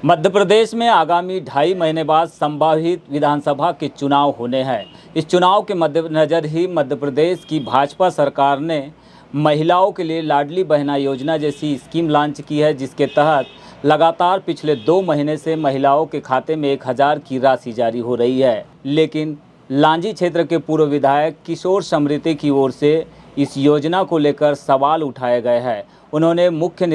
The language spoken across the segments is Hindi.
मध्य प्रदेश में आगामी 2.5 महीने बाद संभावित विधानसभा के चुनाव होने हैं। इस चुनाव के मद्देनज़र ही मध्य प्रदेश की भाजपा सरकार ने महिलाओं के लिए लाडली बहना योजना जैसी स्कीम लॉन्च की है, जिसके तहत लगातार पिछले 2 महीने से महिलाओं के खाते में 1000 की राशि जारी हो रही है। लेकिन लांजी क्षेत्र के पूर्व विधायक किशोर समृति की ओर से इस योजना को लेकर सवाल उठाए गए हैं। उन्होंने मुख्य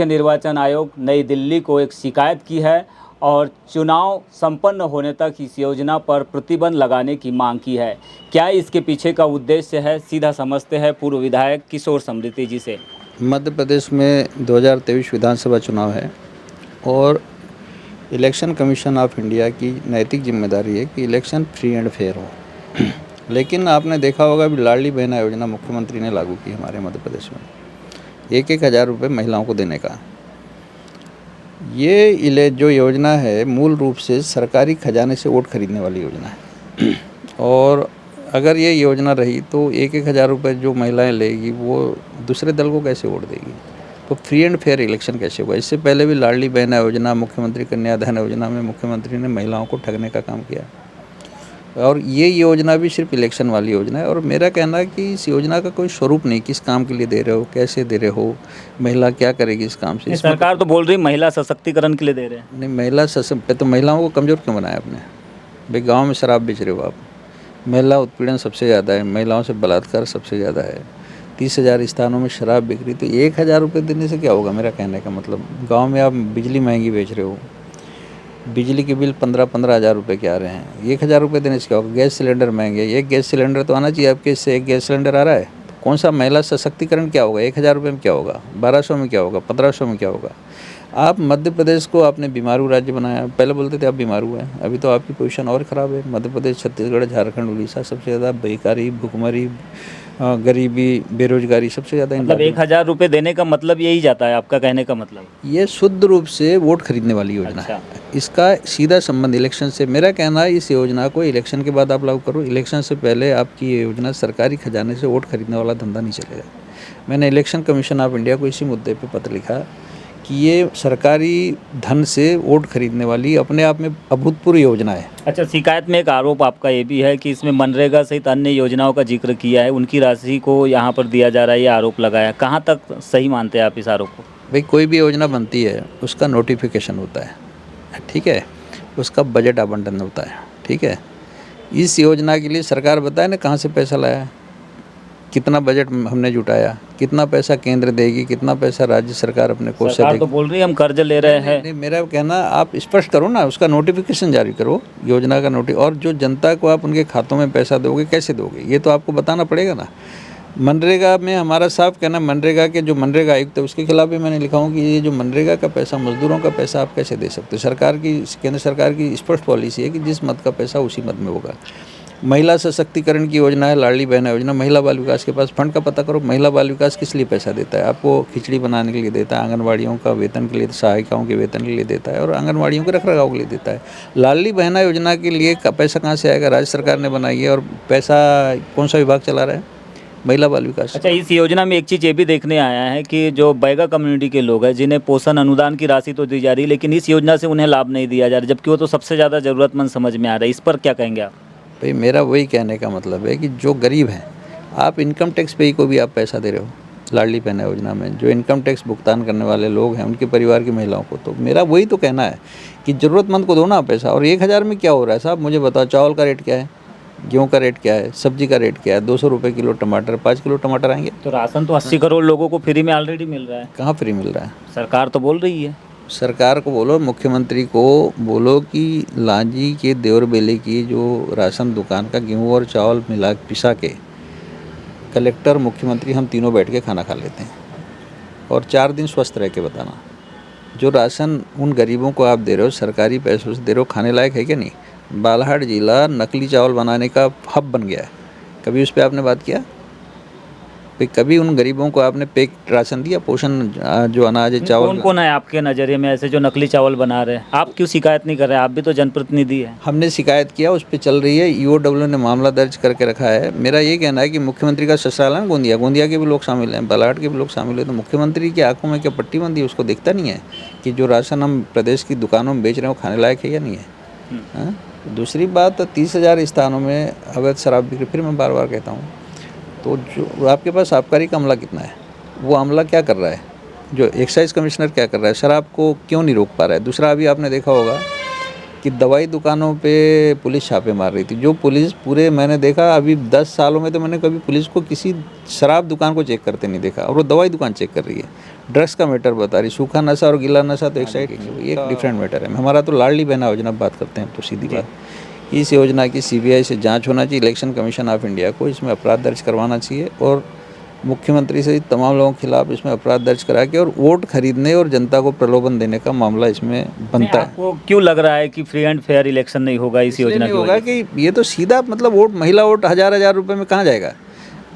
निर्वाचन आयोग नई दिल्ली को एक शिकायत की है और चुनाव संपन्न होने तक इस योजना पर प्रतिबंध लगाने की मांग की है। क्या इसके पीछे का उद्देश्य है, सीधा समझते हैं पूर्व विधायक किशोर समृति जी से। मध्य प्रदेश में 2023 विधानसभा चुनाव है और इलेक्शन कमीशन ऑफ इंडिया की नैतिक जिम्मेदारी है कि इलेक्शन फ्री एंड फेयर हो। लेकिन आपने देखा होगा भी लाडली बहना योजना मुख्यमंत्री ने लागू की हमारे मध्य प्रदेश में 1,000 रुपये महिलाओं को देने का। ये जो योजना है मूल रूप से सरकारी खजाने से वोट खरीदने वाली योजना है और अगर ये योजना रही तो 1,000 रुपये जो महिलाएं लेगी वो दूसरे दल को कैसे वोट देगी, तो फ्री एंड फेयर इलेक्शन कैसे होगा। इससे पहले भी लाडली बहना योजना, मुख्यमंत्री कन्याधन योजना में मुख्यमंत्री ने महिलाओं को ठगने का काम किया और ये योजना भी सिर्फ इलेक्शन वाली योजना है। और मेरा कहना है कि इस योजना का कोई स्वरूप नहीं, किस काम के लिए दे रहे हो, कैसे दे रहे हो, महिला क्या करेगी इस काम से। सरकार तो बोल रही महिला सशक्तिकरण के लिए दे रहे हैं। नहीं, महिला तो महिलाओं को कमज़ोर क्यों बनाया आपने। भाई गाँव में शराब बेच रहे हो आप, महिला उत्पीड़न सबसे ज़्यादा है, महिलाओं से बलात्कार सबसे ज़्यादा है, 30,000 स्थानों में शराब बिक रही, तो 1,000 रुपये देने से क्या होगा। मेरा कहने का मतलब, गांव में आप बिजली महंगी बेच रहे हो, बिजली के बिल 15-15 हज़ार रुपये के आ रहे हैं, 1,000 रुपये देने से क्या होगा। गैस सिलेंडर महंगे, एक गैस सिलेंडर तो आना चाहिए आपके, इससे एक गैस सिलेंडर आ रहा है, तो कौन सा महिला सशक्तिकरण क्या होगा। 1,000 रुपये में क्या होगा, 1,200 में क्या होगा, 1,500 में क्या होगा। आप मध्य प्रदेश को आपने बीमारू राज्य बनाया। पहले बोलते थे आप बीमारू हैं, अभी तो आपकी पोजीशन और ख़राब है। मध्य प्रदेश, छत्तीसगढ़, झारखंड, उड़ीसा सबसे ज़्यादा बेकारी, भुखमरी, गरीबी, बेरोजगारी सबसे ज़्यादा। मतलब 1,000 रुपये देने का मतलब यही जाता है आपका कहने का मतलब। ये शुद्ध रूप से वोट खरीदने वाली योजना है। इसका सीधा संबंध इलेक्शन से। मेरा कहना है इस योजना को इलेक्शन के बाद आप लागू करो, इलेक्शन से पहले आपकी ये योजना सरकारी खजाने से वोट खरीदने वाला धंधा नहीं चलेगा। मैंने इलेक्शन कमीशन ऑफ इंडिया को इसी मुद्दे पे पत्र लिखा कि ये सरकारी धन से वोट खरीदने वाली अपने आप में अभूतपूर्व योजना है। अच्छा, शिकायत में एक आरोप आपका ये भी है कि इसमें मनरेगा सहित अन्य योजनाओं का जिक्र किया है, उनकी राशि को यहाँ पर दिया जा रहा है, ये आरोप लगाया। कहाँ तक सही मानते हैं आप इस आरोप को। भाई कोई भी योजना बनती है उसका नोटिफिकेशन होता है, ठीक है, उसका बजट आवंटन होता है, ठीक है। इस योजना के लिए सरकार बताए ना कहाँ से पैसा लाया, कितना बजट हमने जुटाया, कितना पैसा केंद्र देगी, कितना पैसा राज्य सरकार अपने कोष से देगी। तो बोल रही है हम कर्ज ले रहे हैं। नहीं, मेरा कहना आप स्पष्ट करो ना, उसका नोटिफिकेशन जारी करो, योजना का और जो जनता को आप उनके खातों में पैसा दोगे कैसे दोगे, ये तो आपको बताना पड़ेगा ना। मनरेगा में हमारा साफ कहना, मनरेगा के जो मनरेगा आयुक्त है उसके खिलाफ भी मैंने लिखा हूँ कि ये जो मनरेगा का पैसा, मजदूरों का पैसा आप कैसे दे सकते हो। सरकार की, केंद्र सरकार की स्पष्ट पॉलिसी है कि जिस मद का पैसा उसी मद में होगा। महिला सशक्तिकरण की योजना है लाडली बहना योजना। महिला बाल विकास के पास फंड का पता करो, महिला बाल विकास किस लिए पैसा देता है। आपको खिचड़ी बनाने के लिए देता है, आंगनवाड़ियों का वेतन के लिए, सहायिकाओं के वेतन के लिए देता है और आंगनवाड़ियों के रखरखाव के लिए देता है। लाडली बहना योजना के लिए पैसा कहाँ से आएगा, राज्य सरकार ने बनाई है और पैसा कौन सा विभाग चला रहा है, महिला बाल विकास। अच्छा, इस योजना में एक चीज़ ये भी देखने आया है कि जो बैगा कम्युनिटी के लोग हैं जिन्हें पोषण अनुदान की राशि तो दी जा रही है, लेकिन इस योजना से उन्हें लाभ नहीं दिया जा रहा, जबकि वो तो सबसे ज़्यादा ज़रूरतमंद समझ में आ रहा है। इस पर क्या कहेंगे आप। भाई मेरा वही कहने का मतलब है कि जो गरीब हैं, आप इनकम टैक्स पे को भी आप पैसा दे रहे हो लाडली बहना योजना में। जो इनकम टैक्स भुगतान करने वाले लोग हैं उनके परिवार की महिलाओं को, तो मेरा वही तो कहना है कि ज़रूरतमंद को दो ना पैसा। और 1,000 में क्या हो रहा है साहब, मुझे बताओ। चावल का रेट क्या है, गेहूँ का रेट क्या है, सब्जी का रेट क्या है, 200 रुपये किलो टमाटर, 5 किलो टमाटर आएंगे। तो राशन तो 80 करोड़ लोगों को फ्री में ऑलरेडी मिल रहा है। कहाँ फ्री मिल रहा है, सरकार तो बोल रही है। सरकार को बोलो, मुख्यमंत्री को बोलो कि लांजी के देवर बेले की जो राशन दुकान का गेहूं और चावल मिला पिसा के कलेक्टर, मुख्यमंत्री, हम तीनों बैठ के खाना खा लेते हैं और 4 दिन स्वस्थ रह के बताना। जो राशन उन गरीबों को आप दे रहे हो, सरकारी पैसों से दे रहे हो, खाने लायक है क्या नहीं। बालाघाट जिला नकली चावल बनाने का हब बन गया है, कभी उस पर आपने बात किया। भाई कभी उन गरीबों को आपने पैक राशन दिया, पोषण जो अनाज है, चावल। कौन कौन है आपके नज़रिए में ऐसे जो नकली चावल बना रहे हैं, आप क्यों शिकायत नहीं कर रहे हैं, आप भी तो जनप्रतिनिधि हैं। हमने शिकायत किया, उस पर चल रही है, ईओडब्ल्यू ने मामला दर्ज करके रखा है। मेरा ये कहना है कि मुख्यमंत्री का ससुराल है गोंदिया, गोंदिया के भी लोग शामिल हैं, बालाघाट के भी लोग शामिल हैं, तो मुख्यमंत्री की आंखों में क्या पट्टी बंदी है, उसको दिखता नहीं है कि जो राशन हम प्रदेश की दुकानों में बेच रहे हैं वो खाने लायक है या नहीं है। हाँ? दूसरी बात 30,000 स्थानों में अवैध शराब बिक्री, फिर मैं बार बार कहता हूँ, तो जो आपके पास आबकारी का अमला कितना है, वो अमला क्या कर रहा है, जो एक्साइज कमिश्नर क्या कर रहा है, शराब को क्यों नहीं रोक पा रहा है। दूसरा, अभी आपने देखा होगा कि दवाई दुकानों पे पुलिस छापे मार रही थी, जो पुलिस पूरे, मैंने देखा अभी 10 सालों में तो मैंने कभी पुलिस को किसी शराब दुकान को चेक करते नहीं देखा, और वो दवाई दुकान चेक कर रही है। ड्रग्स का मैटर बता रही, सूखा नशा और गीला नशा तो एक साइड, ये एक डिफरेंट मैटर है। हमारा तो लाडली बहना योजना बात करते हैं, तो सीधी बात, इस योजना की CBI से जांच होना चाहिए। इलेक्शन कमीशन ऑफ इंडिया को इसमें अपराध दर्ज करवाना चाहिए, और मुख्यमंत्री से तमाम लोगों के खिलाफ इसमें अपराध दर्ज करा के और वोट खरीदने और जनता को प्रलोभन देने का मामला इसमें बनता है। आपको क्यों लग रहा है कि फ्री एंड फेयर इलेक्शन नहीं होगा इस योजना नहीं की होगा वजह से? कि ये तो सीधा मतलब वोट, महिला वोट हजार रुपए में कहाँ जाएगा।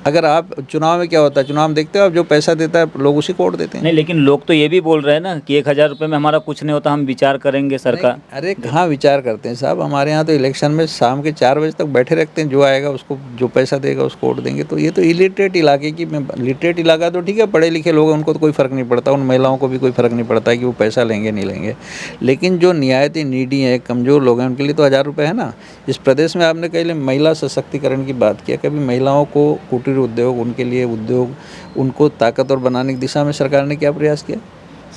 अगर आप चुनाव में क्या होता है, चुनाव में देखते हो आप, जो पैसा देता है लोग उसी को वोट देते हैं। नहीं, लेकिन लोग तो ये भी बोल रहे हैं ना कि 1,000 रुपये में हमारा कुछ नहीं होता, हम विचार करेंगे सरकार। अरे कहाँ विचार करते हैं साहब, हमारे यहाँ तो इलेक्शन में शाम के 4 बजे तक बैठे रखते हैं, जो आएगा उसको, जो पैसा देगा उसको वोट देंगे। तो ये तो इलिटरेट इलाके की, मैं लिटरेट इलाका तो ठीक है, पढ़े लिखे लोग हैं उनको तो कोई फ़र्क नहीं पड़ता, उन महिलाओं को भी कोई फ़र्क नहीं पड़ता कि वो पैसा लेंगे नहीं लेंगे, लेकिन जो निहायती नीडी हैं, कमज़ोर लोग हैं, उनके लिए तो 1,000 रुपये है ना। इस प्रदेश में आपने कहीं महिला सशक्तिकरण की बात किया, कभी महिलाओं को कुटीर उद्योग, उनके लिए उद्योग, उनको ताकतवर बनाने की दिशा में सरकार ने क्या प्रयास किया।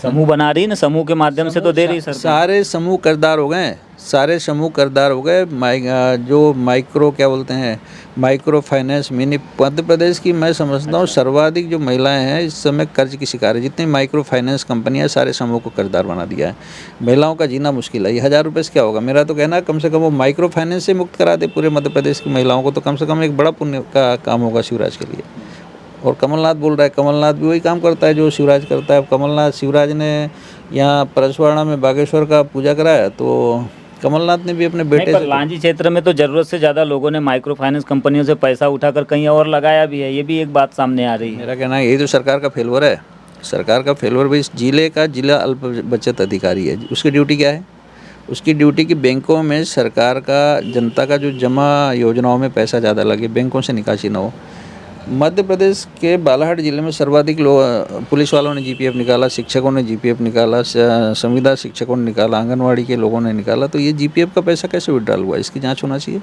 समूह बना रही ना, समूह के माध्यम से तो दे रही सरकार। सारे समूह कर्जदार हो गए, सारे समूह कर्जदार हो गए। जो माइक्रो क्या बोलते हैं, micro finance, mini, Madhya Pradesh की मैं समझता हूँ सर्वाधिक जो महिलाएं हैं इस समय कर्ज की शिकार है। जितनी माइक्रो फाइनेंस कंपनियां, सारे समूह को कर्जदार बना दिया है। महिलाओं का जीना मुश्किल है। ये 1,000 रुपये से क्या होगा। मेरा तो कहना है कम से कम वो माइक्रो फाइनेंस से मुक्त करा दे पूरे मध्य प्रदेश की महिलाओं को, तो कम से कम एक बड़ा पुण्य का काम होगा शिवराज के लिए। और कमलनाथ बोल रहा है, कमलनाथ भी वही काम करता है जो शिवराज करता है। कमलनाथ, शिवराज ने यहाँ परसवाड़ा में बागेश्वर का पूजा कराया, तो कमलनाथ ने भी अपने बेटे से, लांजी क्षेत्र में तो ज़रूरत से ज़्यादा लोगों ने माइक्रो फाइनेंस कंपनियों से पैसा उठाकर कहीं और लगाया भी है, ये भी एक बात सामने आ रही है। मेरा कहना है यही तो सरकार का फेलवर है। सरकार का फेलवर भी, इस जिले का जिला अल्प बचत अधिकारी है, उसकी ड्यूटी क्या है, उसकी ड्यूटी की बैंकों में सरकार का, जनता का जो जमा योजनाओं में पैसा ज़्यादा लगे, बैंकों से निकासी ना हो। मध्य प्रदेश के बालाघाट जिले में सर्वाधिक लोग, पुलिस वालों ने GPF निकाला, शिक्षकों ने GPF निकाला, संविदा शिक्षकों ने निकाला, आंगनवाड़ी के लोगों ने निकाला। तो ये GPF का पैसा कैसे विड्रॉल हुआ, इसकी जांच होना चाहिए।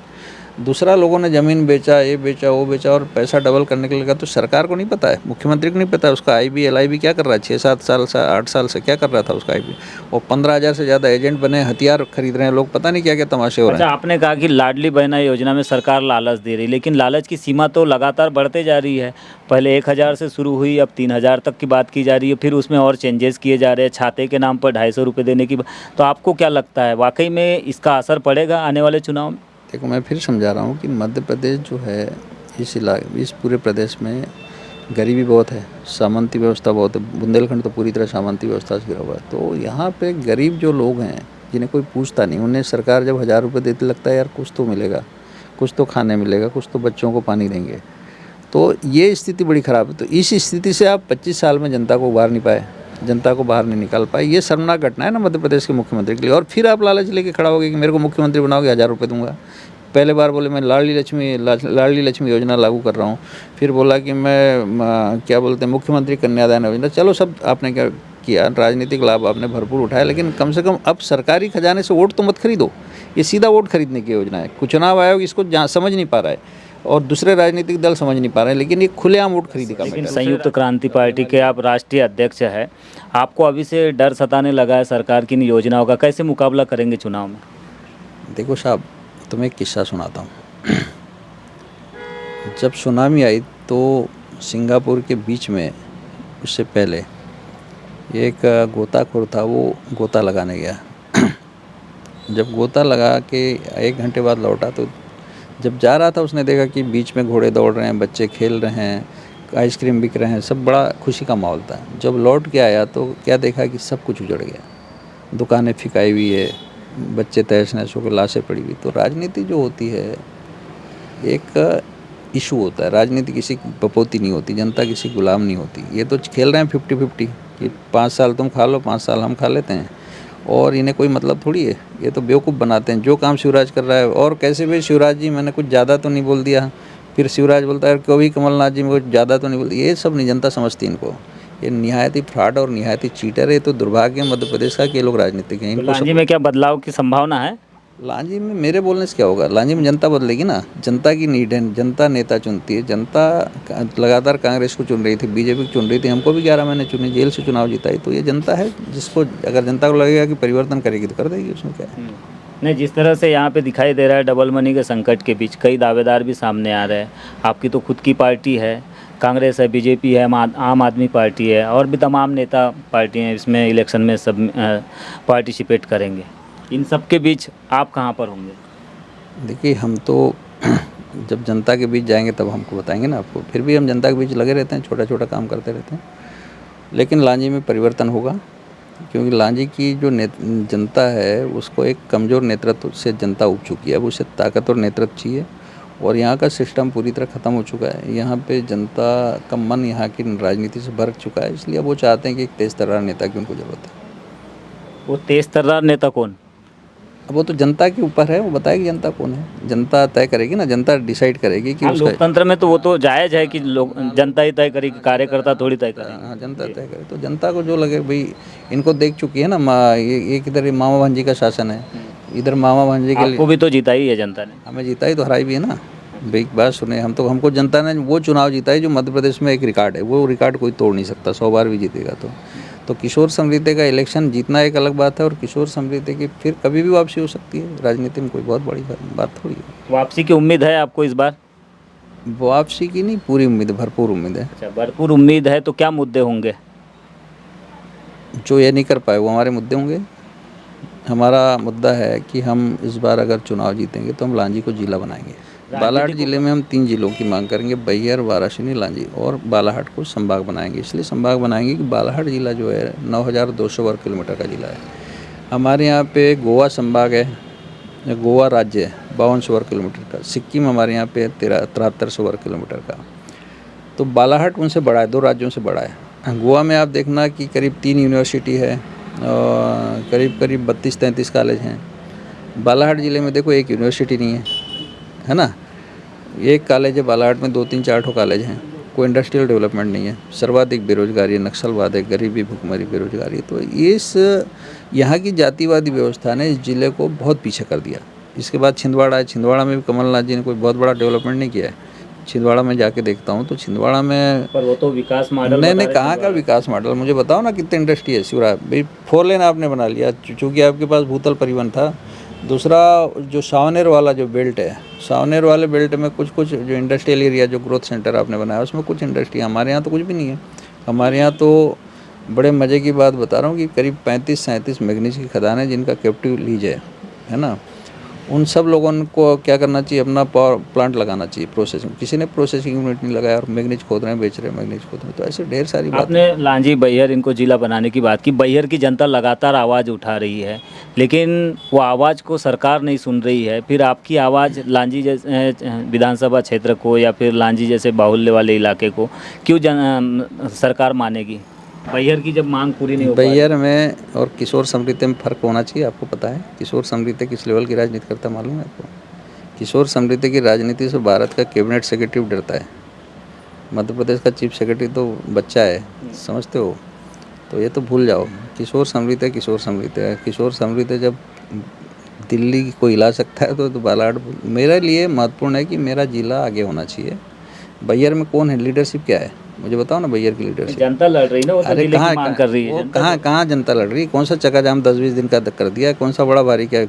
दूसरा, लोगों ने ज़मीन बेचा, ये बेचा, वो बेचा, और पैसा डबल करने के लिए लगा, तो सरकार को नहीं पता है, मुख्यमंत्री को नहीं पता है उसका IB LIB क्या कर रहा है। 6-7 साल से, 8 साल से क्या कर रहा था उसका IB। और 15,000 से ज़्यादा एजेंट बने, हथियार खरीद रहे हैं लोग, पता नहीं क्या क्या तमाशे हो रहे हैं। अच्छा, आपने कहा कि लाडली बहना योजना में सरकार लालच दे रही, लेकिन लालच की सीमा तो लगातार बढ़ते जा रही है। पहले 1,000 से शुरू हुई, अब 3,000 तक की बात की जा रही है, फिर उसमें और चेंजेस किए जा रहे हैं, छाते के नाम पर 250 रुपये देने की। तो आपको क्या लगता है, वाकई में इसका असर पड़ेगा आने वाले चुनाव में? देखो, मैं फिर समझा रहा हूँ कि मध्य प्रदेश जो है, इस पूरे प्रदेश में गरीबी बहुत है, सामंती व्यवस्था बहुत है। बुंदेलखंड तो पूरी तरह सामंती व्यवस्था से घिरा हुआ है। तो यहाँ पे गरीब जो लोग हैं, जिन्हें कोई पूछता नहीं, उन्हें सरकार जब 1,000 रुपये देती, लगता है यार कुछ तो मिलेगा, कुछ तो खाने मिलेगा, कुछ तो बच्चों को पानी देंगे। तो ये स्थिति बड़ी ख़राब है। तो इस स्थिति से आप 25 साल में जनता को उबार नहीं पाए, जनता को बाहर नहीं निकाल पाए। ये शर्मनाक घटना है ना मध्य प्रदेश के मुख्यमंत्री के लिए। और फिर आप लालच लेके खड़ा हो गए कि मेरे को मुख्यमंत्री बनाओगे, 1,000 रुपये दूंगा। पहले बार बोले मैं लाडली लक्ष्मी योजना लागू कर रहा हूँ, फिर बोला कि मैं क्या बोलते हैं, मुख्यमंत्री कन्यादान योजना। चलो, सब आपने क्या किया, राजनीतिक लाभ आपने भरपूर उठाया, लेकिन कम से कम अब सरकारी खजाने से वोट तो मत खरीदो। ये सीधा वोट खरीदने की योजना है। चुनाव आयोग इसको समझ नहीं पा रहा है, और दूसरे राजनीतिक दल समझ नहीं पा रहे हैं, लेकिन ये खुलेआम वोट खरीदी का। लेकिन संयुक्त क्रांति पार्टी के आप राष्ट्रीय अध्यक्ष हैं, आपको अभी से डर सताने लगा है सरकार की इन योजनाओं का, कैसे मुकाबला करेंगे चुनाव में? देखो साहब, तुम्हें एक किस्सा सुनाता हूँ। जब सुनामी आई तो सिंगापुर के बीच में, उससे पहले एक गोताखोर था, वो गोता लगाने गया। जब गोता लगा के 1 घंटे बाद लौटा, तो जब जा रहा था उसने देखा कि बीच में घोड़े दौड़ रहे हैं, बच्चे खेल रहे हैं, आइसक्रीम बिक रहे हैं, सब बड़ा खुशी का माहौल था। जब लौट के आया तो क्या देखा कि सब कुछ उजड़ गया, दुकानें फिकाई हुई है, बच्चे तहस नहस होकर लाशें पड़ी हुई। तो राजनीति जो होती है, एक इशू होता है। राजनीति किसी की बपोती नहीं होती, जनता किसी गुलाम नहीं होती। ये तो खेल रहे हैं 50-50 कि 5 साल तुम खा लो, 5 साल हम खा लेते हैं, और इन्हें कोई मतलब थोड़ी है। ये तो बेवकूफ़ बनाते हैं। जो काम शिवराज कर रहा है, और कैसे भी शिवराज जी मैंने कुछ ज़्यादा तो नहीं बोल दिया, फिर शिवराज बोलता है कभी कमलनाथ जी में कुछ ज़्यादा तो नहीं बोल दिया। ये सब नहीं, जनता समझती इनको। ये निहायत ही फ्रॉड और निहायत ही चीटर है। तो दुर्भाग्य है मध्य प्रदेश का कि ये लोग राजनीतिक हैं। तो इनको लांजी में क्या बदलाव की संभावना है? लांजी में मेरे बोलने से क्या होगा? लांजी में जनता बदलेगी ना, जनता की नीड है, जनता नेता चुनती है। जनता लगातार कांग्रेस को चुन रही थी, बीजेपी को चुन रही थी, हमको भी 11 महीने चुनी, जेल से चुनाव जिताई। तो ये जनता है, जिसको अगर जनता को लगेगा कि परिवर्तन करेगी तो कर देगी, उसमें क्या है। नहीं, जिस तरह से यहाँ पे दिखाई दे रहा है डबल मनी के संकट के बीच कई दावेदार भी सामने आ रहे हैं। आपकी तो खुद की पार्टी है, कांग्रेस है, बीजेपी है, आम आदमी पार्टी है और भी तमाम नेता पार्टी हैं इसमें इलेक्शन में सब पार्टिसिपेट करेंगे। इन सब के बीच आप कहाँ पर होंगे? देखिए, हम तो जब जनता के बीच जाएंगे तब हमको बताएंगे ना आपको। फिर भी हम जनता के बीच लगे रहते हैं, छोटा छोटा काम करते रहते हैं। लेकिन लांजी में परिवर्तन होगा, क्योंकि लांजी की जो जनता है उसको एक कमज़ोर नेतृत्व से जनता उब चुकी है। अब उसे ताकतवर नेतृत्व चाहिए और यहाँ का सिस्टम पूरी तरह ख़त्म हो चुका है। यहाँ पे जनता का मन यहाँ की राजनीति से भर चुका है, इसलिए अब वो चाहते हैं कि एक तेज़ तर्रार नेता की उनको ज़रूरत है। वो तेज तर्रार नेता कौन? अब वो तो जनता के ऊपर है, वो बताएगी जनता कौन है। जनता तय करेगी ना, जनता डिसाइड करेगी कि उसका। लोकतंत्र में तो वो तो जायज़ है कि लोग जनता ही तय करेगी, कार्यकर्ता थोड़ी तय करेंगे। हाँ, जनता तय करे। तो जनता को जो लगे, भाई इनको देख चुकी है ना, ये किधर ये मामा भांजी का शासन है, इधर मामा भांजी के लिए आपको भी तो जीता ही है जनता ने। हमें जिताई तो हराई भी है ना। भाई एक बात सुने, हमको जनता ने वो चुनाव जिताई जो मध्य प्रदेश में एक रिकॉर्ड है। वो रिकॉर्ड कोई तोड़ नहीं सकता, 100 बार भी जीतेगा तो किशोर समृद्धि का इलेक्शन जीतना एक अलग बात है और किशोर समृद्धि की फिर कभी भी वापसी हो सकती है। राजनीति में कोई बहुत बड़ी बात थोड़ी है। वापसी की उम्मीद है आपको इस बार? वापसी की नहीं, पूरी उम्मीद है, भरपूर उम्मीद है। अच्छा, भरपूर उम्मीद है। तो क्या मुद्दे होंगे? जो ये नहीं कर पाए वो हमारे मुद्दे होंगे। हमारा मुद्दा है कि हम इस बार अगर चुनाव जीतेंगे तो हम लांजी को जिला बनाएंगे। बालाहाट जिले में हम 3 जिलों की मांग करेंगे, बैहर, वाराणसी, लांजी, और बालाहाट को संभाग बनाएंगे। इसलिए संभाग बनाएंगे कि बालाहाट जिला जो है 9200 वर्ग किलोमीटर का जिला है। हमारे यहाँ पे गोवा संभाग है, गोवा राज्य है 5200 वर्ग किलोमीटर का। सिक्किम हमारे यहाँ पे 7300 वर्ग किलोमीटर का। तो बालाहाट उनसे बड़ा है, 2 राज्यों से बड़ा है। गोवा में आप देखना कि करीब 3 यूनिवर्सिटी है और करीब 32-33 कॉलेज हैं। बालाहाट ज़िले में देखो एक यूनिवर्सिटी नहीं है ना। एक कॉलेज है बालाहाट में, 2-3-4 कॉलेज हैं। कोई इंडस्ट्रियल डेवलपमेंट नहीं है। सर्वाधिक बेरोजगारी है, नक्सलवाद है, गरीबी, भुखमरी, बेरोजगारी। तो इस यहाँ की जातिवादी व्यवस्था ने इस ज़िले को बहुत पीछे कर दिया। इसके बाद छिंदवाड़ा है। छिंदवाड़ा में भी कमलनाथ जी ने कोई बहुत बड़ा डेवलपमेंट नहीं किया है। छिंदवाड़ा में जाके देखता हूँ तो छिंदवाड़ा में पर वो तो विकास मॉडल नहीं, कहाँ का विकास मॉडल? मुझे बताओ ना, कितने इंडस्ट्री है शिवराज भाई। 4 लेन आपने बना लिया चूँकि आपके पास भूतल परिवहन था। दूसरा, जो सावनेर वाला जो बेल्ट है, सावनेर वाले बेल्ट में कुछ जो इंडस्ट्रियल एरिया, जो ग्रोथ सेंटर आपने बनाया उसमें कुछ इंडस्ट्री। हमारे यहाँ तो कुछ भी नहीं है। हमारे यहाँ तो बड़े मज़े की बात बता रहा हूँ कि करीब 35-37 मैग्नीज की खदान है जिनका कैप्टिव लीज है ना। उन सब लोगों को क्या करना चाहिए, अपना पावर प्लांट लगाना चाहिए प्रोसेसिंग। किसी ने प्रोसेसिंग यूनिट नहीं लगाया और मैग्नीज खोद रहे हैं, बेच रहे हैं, मैग्नीज खोद रहे हैं। तो ऐसे ढेर सारी बात। आपने लांजी, बैहर इनको जिला बनाने की बात की। बैहर की जनता लगातार आवाज़ उठा रही है, लेकिन वो आवाज़ को सरकार नहीं सुन रही है। फिर आपकी आवाज़ लांजी जैसे विधानसभा क्षेत्र को या फिर लांजी जैसे बाहुल्य वाले इलाके को क्यों सरकार मानेगी? बैहर की जब मांग पूरी नहीं हो पा रही। बैहर में और किशोर समृद्धि में फ़र्क होना चाहिए, आपको पता है। किशोर समृद्धि किस लेवल की राजनीति करता है मालूम है आपको? किशोर समृद्धि की राजनीति से भारत का कैबिनेट सेक्रेटरी डरता है। मध्य प्रदेश का चीफ सेक्रेटरी तो बच्चा है, समझते हो? तो ये तो भूल जाओ। किशोर समृद्धि है, किशोर समृद्धि है। किशोर समृद्धि जब दिल्ली को हिला सकता है तो बालाहाट मेरे लिए महत्वपूर्ण है कि मेरा जिला आगे होना चाहिए। बैहर में कौन है, लीडरशिप क्या है मुझे बताओ ना। बैहर की लीडरशिप जनता लड़ रही ना, वो तो अरे जिले की मांग कर रही है। कहाँ जनता लड़ रही है? कौन सा चक्का जाम 20-20 दिन का कर दिया? कौन सा बड़ा भारी क्या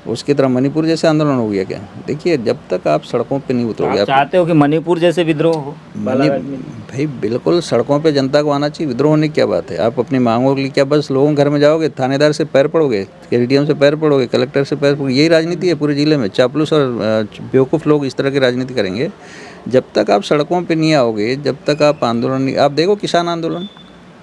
उसकी तरह मणिपुर जैसे आंदोलन हो गया क्या? देखिए, जब तक आप सड़कों पे नहीं उतरोगे, आप चाहते हो कि मणिपुर जैसे विद्रोह हो बालाघाट में? भाई बिल्कुल सड़कों पे जनता को आना चाहिए। विद्रोह होने की क्या बात है? आप अपनी मांगों के लिए क्या बस लोगों के घर में जाओगे, थानेदार से पैर पड़ोगे, एडीएम से पैर पड़ोगे, कलेक्टर से पैर पड़ोगे? यही राजनीति है पूरे जिले में। चापलूस और बेवकूफ़ लोग इस तरह की राजनीति करेंगे। जब तक आप सड़कों पे नहीं आओगे, जब तक आप आंदोलन नहीं, आप देखो किसान आंदोलन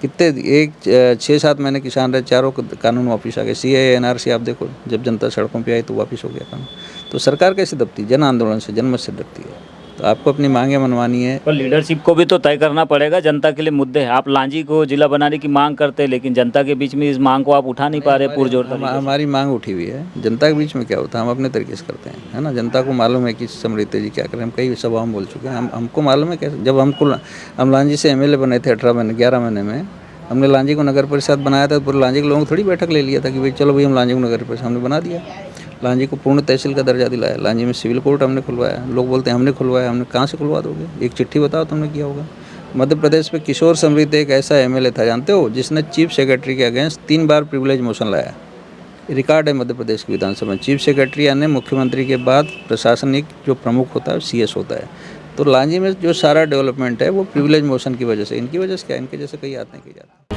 कितने 6-7 महीने किसान रहे, चारों कानून वापस आ गए। CAA NRC आप देखो, जब जनता सड़कों पे आई तो वापस हो गया कानून। तो सरकार कैसे दबती? जन आंदोलन से, जनमत से डरती है। तो आपको अपनी मांगें मनवानी है। पर लीडरशिप को भी तो तय करना पड़ेगा, जनता के लिए मुद्दे हैं। आप लांजी को जिला बनाने की मांग करते हैं, लेकिन जनता के बीच में इस मांग को आप उठा नहीं पा रहे पुरजोर तरीके से। हमारी मांग उठी हुई है, जनता के बीच में क्या होता है हम अपने तरीके से करते हैं, है ना। जनता को मालूम है कि समृद्धि जी क्या करें, हम कई सभाओं में बोल चुके हैं। हमको मालूम है कैसे, जब हम लांजी से एमएलए बने थे 11 महीने में, हमने लांजी को नगर परिषद बनाया था, तो पूरे लांजी के लोगों को थोड़ी बैठक ले लिया था कि भाई चलो भाई हम लांजी को नगर परिषद हमने बना दिया। लांजी को पूर्ण तहसील का दर्जा दिलाया, लांजी में सिविल कोर्ट हमने खुलवाया। लोग बोलते हैं हमने खुलवाया, हमने कहाँ से खुलवा दोगे, एक चिट्ठी बताओ तुमने किया होगा। मध्य प्रदेश में किशोर समृद्धि एक ऐसा एमएलए था, जानते हो, जिसने चीफ सेक्रेटरी के अगेंस्ट 3 बार प्रिविलेज मोशन लाया। रिकॉर्ड है मध्य प्रदेश की विधानसभा में। चीफ सेक्रेटरी यानी मुख्यमंत्री के बाद प्रशासनिक जो प्रमुख होता है सीएस होता है। तो लांजी में जो सारा डेवलपमेंट है वो प्रिविलेज मोशन की वजह से, इनकी वजह से क्या, इनके जैसे कई आते हैं कई जाते हैं।